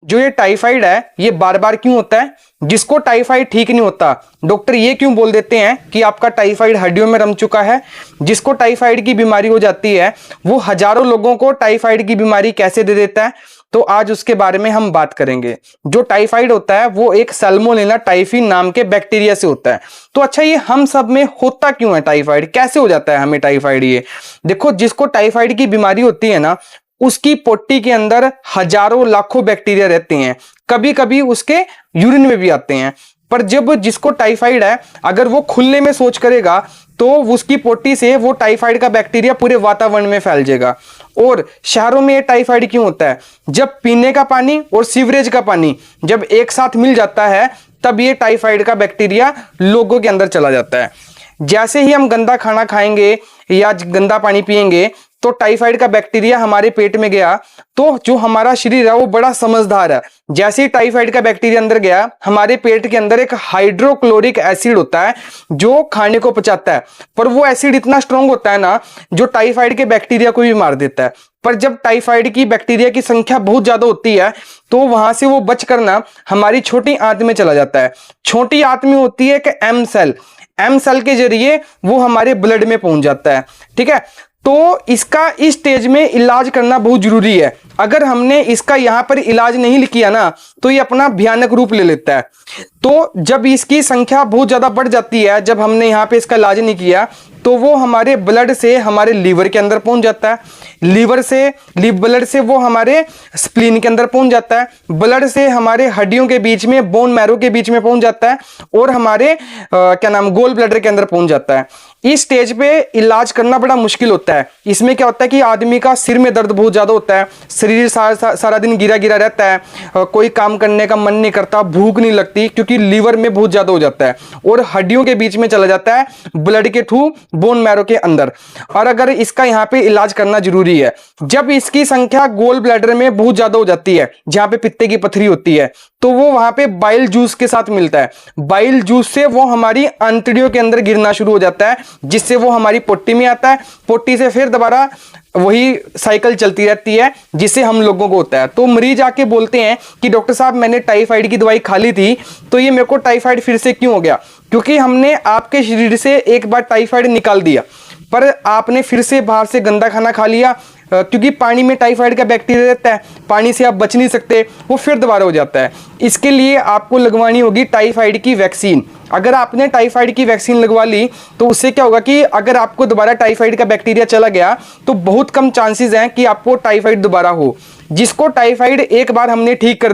जो ये टाइफाइड है ये बार बार क्यों होता है? जिसको टाइफाइड ठीक नहीं होता, डॉक्टर ये क्यों बोल देते हैं कि आपका टाइफाइड हड्डियों में रम चुका है? जिसको टाइफाइड की बीमारी हो जाती है वो हजारों लोगों को टाइफाइड की बीमारी कैसे दे देता है? तो आज उसके बारे में हम बात करेंगे। जो टाइफाइड होता है वो एक सैल्मोनेला टाइफी नाम के बैक्टीरिया से होता है। तो अच्छा, ये हम सब में होता क्यों है? टाइफाइड कैसे हो जाता है हमें टाइफाइड? ये देखो, जिसको टाइफाइड की बीमारी होती है ना, उसकी पोटी के अंदर हजारों लाखों बैक्टीरिया रहते हैं, कभी कभी उसके यूरिन में भी आते हैं। पर जब जिसको टाइफाइड है, अगर वो खुले में शौच करेगा तो उसकी पोटी से वो टाइफाइड का बैक्टीरिया पूरे वातावरण में फैल जाएगा। और शहरों में ये टाइफाइड क्यों होता है? जब पीने का पानी और सीवरेज का पानी जब एक साथ मिल जाता है तब ये टाइफाइड का बैक्टीरिया लोगों के अंदर चला जाता है। जैसे ही हम गंदा खाना खाएंगे या गंदा पानी पिएंगे तो टाइफाइड का बैक्टीरिया हमारे पेट में गया, तो जो हमारा शरीर है वो बड़ा समझदार है। जैसे ही टाइफाइड का बैक्टीरिया अंदर गया, हमारे पेट के अंदर एक हाइड्रोक्लोरिक एसिड होता है जो खाने को पचाता है। पर वो एसिड इतना स्ट्रांग होता है ना, जो टाइफाइड के बैक्टीरिया को भी मार देता है। पर जब टाइफाइड की बैक्टीरिया की संख्या बहुत ज्यादा होती है तो वहां से वो बच करना हमारी छोटी आंत में चला जाता है। छोटी आंत में होती है एक एम सेल, एम सेल के जरिए वो हमारे ब्लड में पहुंच जाता है। ठीक है, तो इसका इस स्टेज में इलाज करना बहुत जरूरी है। अगर हमने इसका यहां पर इलाज नहीं किया ना तो ये अपना भयानक रूप ले लेता है। तो जब इसकी संख्या बहुत ज्यादा बढ़ जाती है, जब हमने यहां पे इसका इलाज नहीं किया, तो वो हमारे ब्लड से हमारे लीवर के अंदर पहुंच जाता है, लीवर से ब्लड से वो हमारे स्प्लीन के अंदर पहुंच जाता है, ब्लड से हमारे हड्डियों के बीच में, बोन मैरो के बीच में पहुंच जाता है और हमारे गोल ब्लैडर के अंदर पहुंच जाता है। इस स्टेज पे इलाज करना बड़ा मुश्किल होता है। इसमें क्या होता है कि आदमी का सिर में दर्द बहुत ज्यादा होता है, शरीर सारा दिन गिरा गिरा रहता है, कोई काम करने का मन नहीं करता, भूख नहीं लगती, क्योंकि लीवर में बहुत ज्यादा हो जाता है और हड्डियों के बीच में चला जाता है ब्लड के थ्रू बोन मैरो के अंदर। और अगर इसका यहाँ पे इलाज करना जरूरी है, जब इसकी संख्या गोल ब्लैडर में बहुत ज्यादा हो जाती है, जहां पे पित्ते की पथरी होती है, तो वो वहां पे बाइल जूस के साथ मिलता है। बाइल जूस से वो हमारी अंतड़ियों के अंदर गिरना शुरू हो जाता है, जिससे वो हमारी पोटी में आता है, पोटी से फिर दोबारा वही साइकिल चलती रहती है, जिससे हम लोगों को होता है। तो मरीज आके बोलते हैं कि डॉक्टर साहब मैंने टाइफाइड की दवाई खा ली थी, तो ये मेरे को टाइफाइड फिर से क्यों हो गया? क्योंकि हमने आपके शरीर से एक बार टाइफाइड निकाल दिया, पर आपने फिर से बाहर से गंदा खाना खा लिया, क्योंकि पानी में टाइफाइड का बैक्टीरिया रहता है, पानी से आप बच नहीं सकते, वो फिर दोबारा हो जाता है। इसके लिए आपको लगवानी होगी टाइफाइड की वैक्सीन। अगर आपने टाइफाइड की वैक्सीन लगवा ली तो उससे क्या होगा कि अगर आपको दोबारा टाइफाइड का बैक्टीरिया चला गया तो बहुत कम चांसेस हैं कि आपको टाइफाइड दोबारा हो। जिसको टाइफाइड एक बार हमने ठीक कर